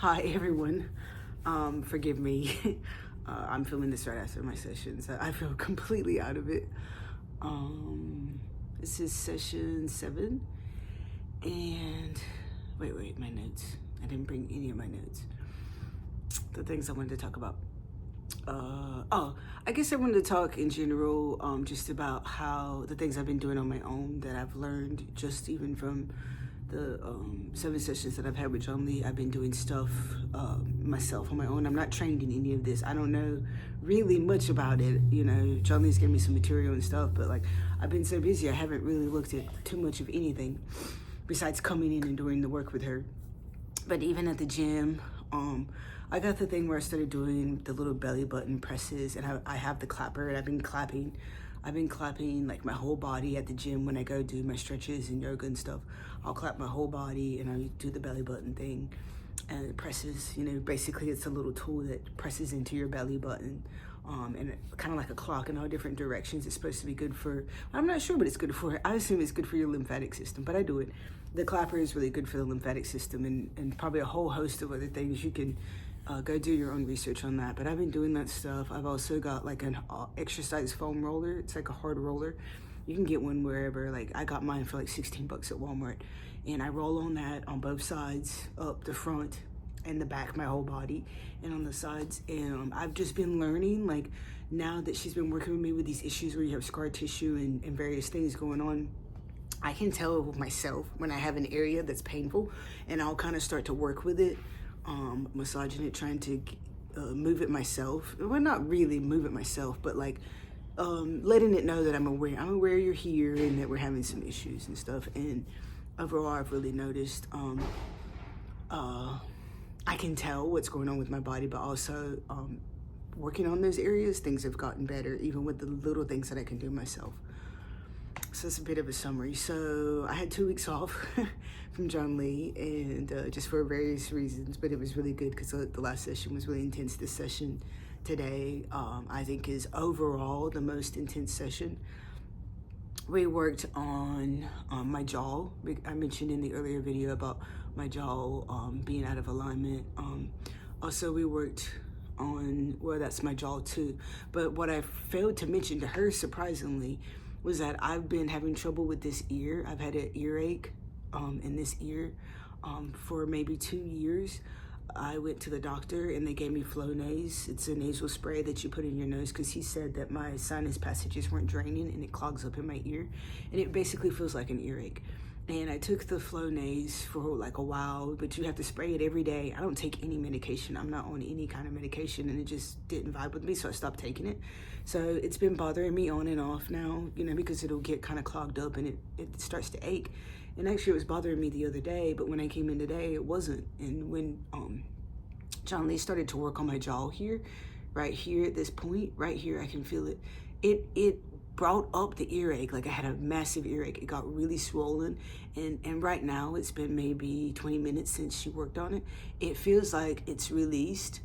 Hi everyone. Forgive me. I'm filming this right after my session, so I feel completely out of it. This is session 7, and wait, my notes. I didn't bring any of my notes. The things I wanted to talk about. I guess I wanted to talk in general, just about how the things I've been doing on my own that I've learned just even from the 7 sessions that I've had with Jhonlie. I've been doing stuff myself on my own. I'm not trained in any of this. I don't know really much about it. You know, Jhonlie's given me some material and stuff, but like I've been so busy, I haven't really looked at too much of anything besides coming in and doing the work with her. But even at the gym, I got the thing where I started doing the little belly button presses, and I have the clapper, and I've been clapping like my whole body at the gym when I go do my stretches and yoga and stuff. I'll clap my whole body and I do the belly button thing, and it presses, you know, basically it's a little tool that presses into your belly button, and kind of like a clock in all different directions. It's supposed to be good for, I'm not sure what it's good for. I assume it's good for your lymphatic system, but I do it. The clapper is really good for the lymphatic system, and probably a whole host of other things. You can go do your own research on that, but I've been doing that stuff. I've also got like an exercise foam roller. It's like a hard roller. You can get one wherever. Like I got mine for like 16 bucks at Walmart, and I roll on that on both sides, up the front and the back, my whole body, and on the sides. And I've just been learning, like now that she's been working with me with these issues where you have scar tissue and various things going on, I can tell myself when I have an area that's painful, and I'll kind of start to work with it, massaging it, trying to move it myself. Well, not really move it myself, but like letting it know that I'm aware you're here and that we're having some issues and stuff. And overall, I've really noticed I can tell what's going on with my body, but also working on those areas, things have gotten better, even with the little things that I can do myself. So it's a bit of a summary. So I had 2 weeks off from Jhonlie, and just for various reasons, but it was really good because the last session was really intense. This session today, I think, is overall the most intense session. We worked on my jaw. I mentioned in the earlier video about my jaw being out of alignment. Also, we worked on, well, that's my jaw too. But what I failed to mention to her, surprisingly, was that I've been having trouble with this ear. I've had an earache in this ear for maybe 2 years. I went to the doctor and they gave me Flonase. It's a nasal spray that you put in your nose because he said that my sinus passages weren't draining and it clogs up in my ear. And it basically feels like an earache. And I took the Flonase for like a while, but you have to spray it every day. I don't take any medication. I'm not on any kind of medication, and it just didn't vibe with me, so I stopped taking it. So it's been bothering me on and off now, you know, because it'll get kind of clogged up and it starts to ache. And actually it was bothering me the other day, but when I came in today, it wasn't. And when Jhonlie started to work on my jaw here, right here at this point, right here, I can feel it. It brought up the earache. Like I had a massive earache. It got really swollen, and right now it's been maybe 20 minutes since she worked on it. It feels like it's released.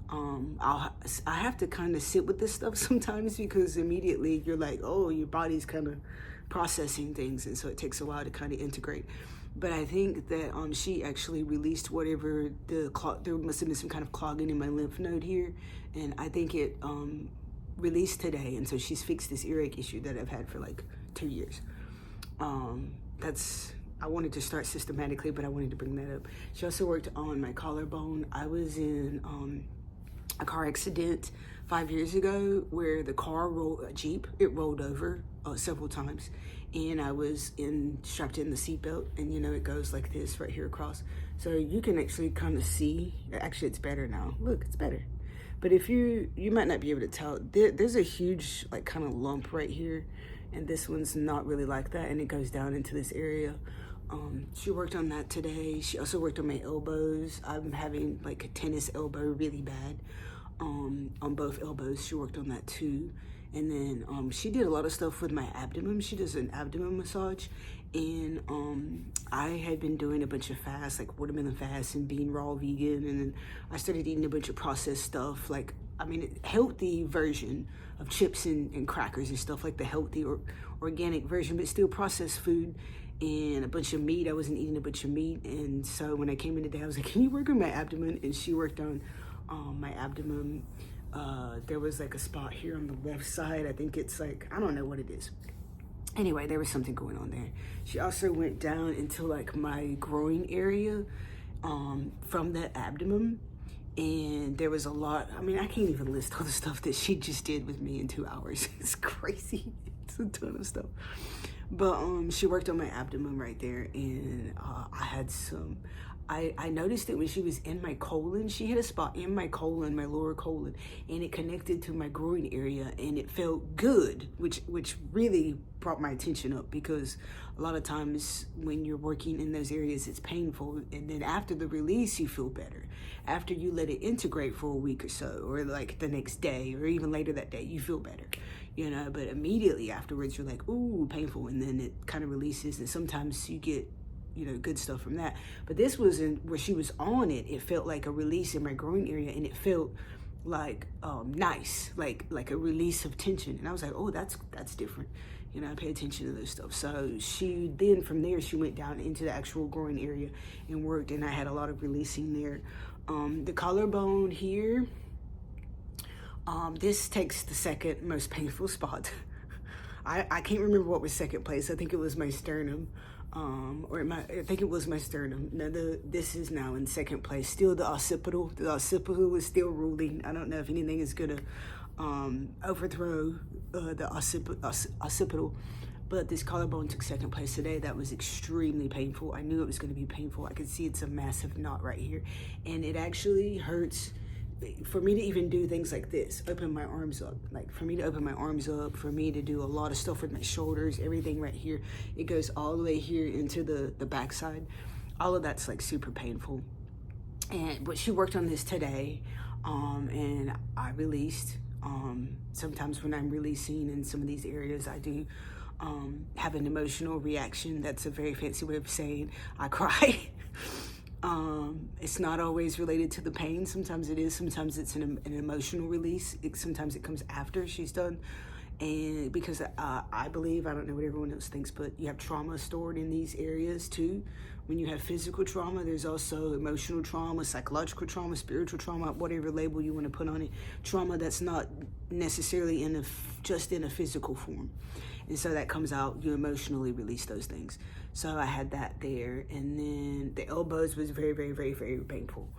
I have to kind of sit with this stuff sometimes because immediately you're like, oh, your body's kind of processing things, and so it takes a while to kind of integrate. But I think that she actually released whatever there must have been some kind of clogging in my lymph node here, and I think it released today, and so she's fixed this earache issue that I've had for like 2 years. I wanted to start systematically, but I wanted to bring that up. She also worked on my collarbone. I was in a car accident 5 years ago where the car a Jeep, it rolled over several times, and I was strapped in the seatbelt, and you know, it goes like this right here across. So you can actually kind of see, actually it's better now. Look, it's better. But if you might not be able to tell, there's a huge like kind of lump right here, and this one's not really like that, and it goes down into this area. She worked on that today. She also worked on my elbows. I'm having like a tennis elbow really bad on both elbows. She worked on that too. And then she did a lot of stuff with my abdomen. She does an abdomen massage, and I had been doing a bunch of fasts, like watermelon fast and being raw vegan, and then I started eating a bunch of processed stuff, like, I mean, healthy version of chips and crackers and stuff, like the healthy or organic version, but still processed food. and a bunch of meat. I wasn't eating a bunch of meat, and so when I came in today, I was like, can you work on my abdomen? And she worked on my abdomen. There was like a spot here on the left side. I think it's like, I don't know what it is. Anyway, there was something going on there. She also went down into like my groin area from the abdomen. And there was a lot, I mean, I can't even list all the stuff that she just did with me in 2 hours. It's crazy. It's a ton of stuff. But she worked on my abdomen right there, and I had some, I noticed it when she was in my colon. She had a spot in my colon, my lower colon, and it connected to my groin area, and it felt good, which really brought my attention up, because a lot of times when you're working in those areas, it's painful, and then after the release, you feel better. After you let it integrate for a week or so, or like the next day, or even later that day, you feel better, you know, but immediately afterwards, you're like, ooh, painful, and then it kind of releases, and sometimes you get, you know, good stuff from that. But this was where she was on it, it felt like a release in my groin area, and it felt like nice, like a release of tension. And I was like, oh, that's different. You know, I pay attention to those stuff. So she then from there, she went down into the actual groin area and worked, and I had a lot of releasing there. The collarbone here, this takes the second most painful spot. I can't remember what was second place. I think it was my sternum. I think it was my sternum. Now this is now in second place. Still the occipital. The occipital is still ruling. I don't know if anything is gonna overthrow the occipital, but this collarbone took second place today. That was extremely painful. I knew it was gonna be painful. I could see it's a massive knot right here, and it actually hurts for me to even do things like this, open my arms up, like for me to open my arms up, for me to do a lot of stuff with my shoulders, everything right here, it goes all the way here into the backside. All of that's like super painful. But she worked on this today, and I released. Sometimes when I'm releasing in some of these areas, I do have an emotional reaction. That's a very fancy way of saying I cry. It's not always related to the pain. Sometimes it is. Sometimes it's an emotional release. Sometimes it comes after she's done. And because I believe, I don't know what everyone else thinks, but you have trauma stored in these areas too. When you have physical trauma, there's also emotional trauma, psychological trauma, spiritual trauma, whatever label you want to put on it. Trauma that's not necessarily just in a physical form. And so that comes out, you emotionally release those things. So I had that there. And then the elbows was very, very, very, very painful.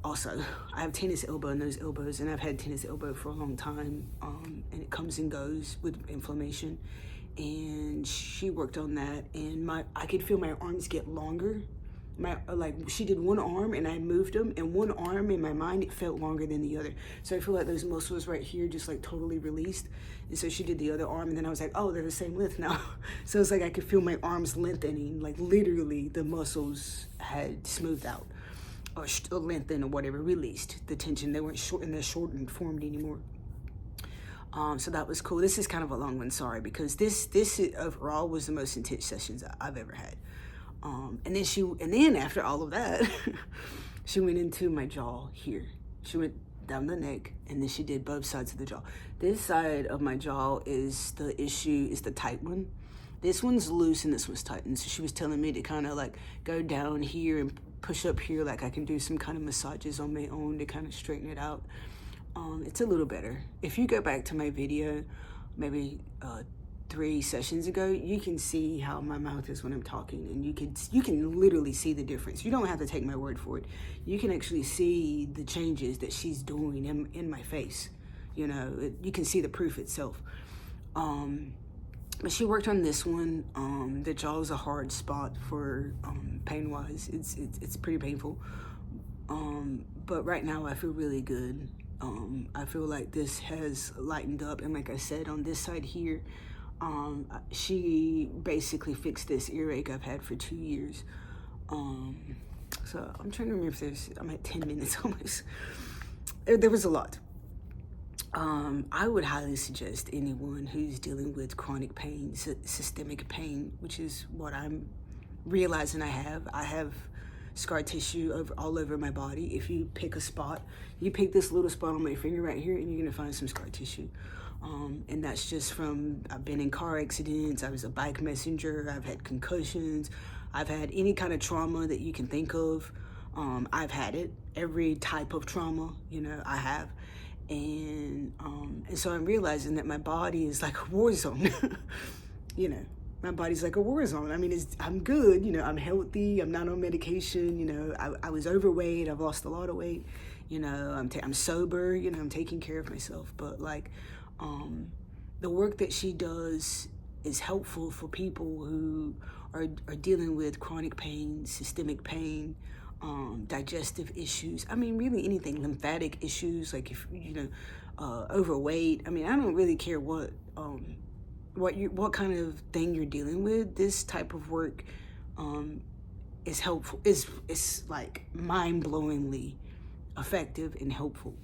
Also, I have tennis elbow in those elbows, and I've had tennis elbow for a long time. And it comes and goes with inflammation. And she worked on that, and I could feel my arms get longer. Like she did one arm and I moved them, and one arm in my mind, it felt longer than the other. So I feel like those muscles right here just like totally released. And so she did the other arm, and then I was like, oh, they're the same length now. So it's like I could feel my arms lengthening, like literally the muscles had smoothed out or lengthened or whatever, released the tension. They weren't shortened, formed anymore. So that was cool. This is kind of a long one, sorry, because this overall was the most intense sessions I've ever had. And then after all of that, she went into my jaw here. She went down the neck, and then she did both sides of the jaw. This side of my jaw is the tight one. This one's loose and this one's tight. And so she was telling me to kind of like go down here and push up here, like I can do some kind of massages on my own to kind of straighten it out. It's a little better. If you go back to my video, maybe 3 sessions ago, you can see how my mouth is when I'm talking, and you can literally see the difference. You don't have to take my word for it. You can actually see the changes that she's doing in my face. You know, you can see the proof itself. But she worked on this one. The jaw is a hard spot for pain-wise. It's pretty painful. But right now I feel really good. I feel like this has lightened up, and like I said, on this side here, she basically fixed this earache I've had for 2 years. So I'm trying to remember if I'm at 10 minutes almost. There was a lot. I would highly suggest anyone who's dealing with chronic pain, systemic pain, which is what I'm realizing I have scar tissue all over my body. If you pick a spot, you pick this little spot on my finger right here, and you're gonna find some scar tissue. And that's just from, I've been in car accidents, I was a bike messenger, I've had concussions, I've had any kind of trauma that you can think of. I've had it, every type of trauma, you know, I have. And so I'm realizing that my body is like a war zone. You know, my body's like a war zone. I mean, I'm good, you know, I'm healthy, I'm not on medication, you know, I was overweight, I've lost a lot of weight, you know, I'm sober, you know, I'm taking care of myself. But like, the work that she does is helpful for people who are dealing with chronic pain, systemic pain, digestive issues. I mean, really anything, lymphatic issues, like if, you know, overweight. I mean, I don't really care what kind of thing you're dealing with. This type of work is helpful. It's like mind-blowingly effective and helpful.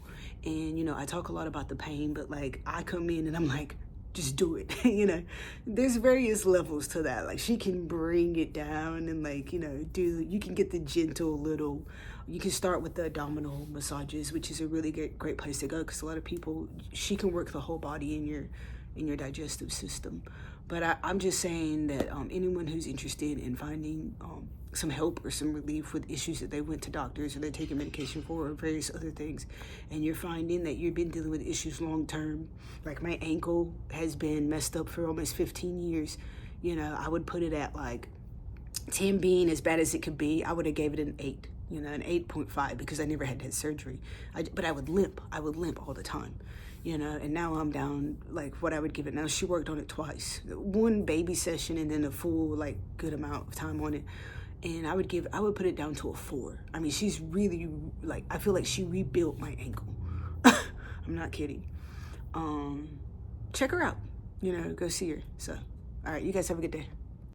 And, you know, I talk a lot about the pain, but like I come in and I'm like, just do it. You know, there's various levels to that. Like she can bring it down and like, you know, you can get the gentle little, you can start with the abdominal massages, which is a really great place to go, because a lot of people, she can work the whole body in your digestive system. But I'm just saying that anyone who's interested in finding some help or some relief with issues that they went to doctors or they're taking medication for or various other things, and you're finding that you've been dealing with issues long term, like my ankle has been messed up for almost 15 years, you know, I would put it at like 10 being as bad as it could be. I would have gave it an 8, you know, an 8.5, because I never had surgery. But I would limp all the time, you know, and now I'm down like what I would give it. Now she worked on it twice, one baby session and then a full like good amount of time on it. And I would put it down to a 4. I mean, she's really like, I feel like she rebuilt my ankle. I'm not kidding. Check her out, you know, go see her. So, all right, you guys have a good day.